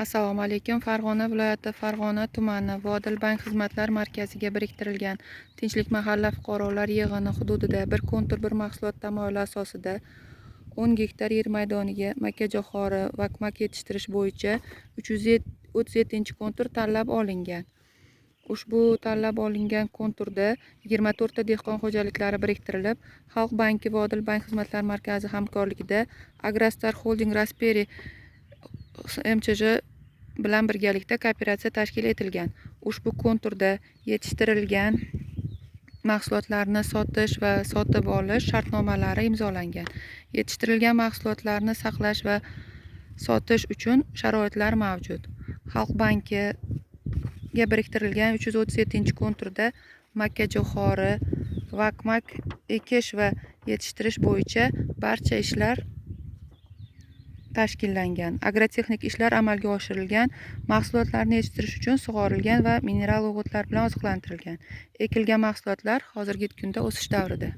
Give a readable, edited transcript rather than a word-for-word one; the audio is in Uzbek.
Assalomu alaykum. Farg'ona viloyati Farg'ona tumani Vodil bank xizmatlar markaziga biriktirilgan Tinchlik mahalla fuqarolar yig'ini hududida bir kontur bir mahsulot tamoyili asosida 10 gektar yer maydoniga makkajo'xori va mak yetishtirish bo'yicha 337-kontur tanlab olingan. Ushbu tanlab olingan konturda 24 ta dehqon xo'jaliklari biriktirilib, Xalq banki Vodil bank xizmatlar markazi hamkorligida Agrostar Holding Raspberry MChJ bilan birgalikda kooperatsiya tashkil etilgan. Ushbu konturda yetishtirilgan mahsulotlarni sotish va sotib olish shartnomalari imzolangan. Yetishtirilgan mahsulotlarni saqlash va sotish uchun sharoitlar mavjud. Xalq bankiga biriktirilgan 337-konturda makkajo'xori, vakmak ekish va yetishtirish bo'yicha barcha ishlar tashkillangan. Agrotexnik ishlar amalga oshirilgan. Mahsulotlarni yetishtirish uchun sug'orilgan va mineral o'g'itlar bilan oziqlantirilgan. Ekilgan mahsulotlar hozirgi kunda o'sish davrida.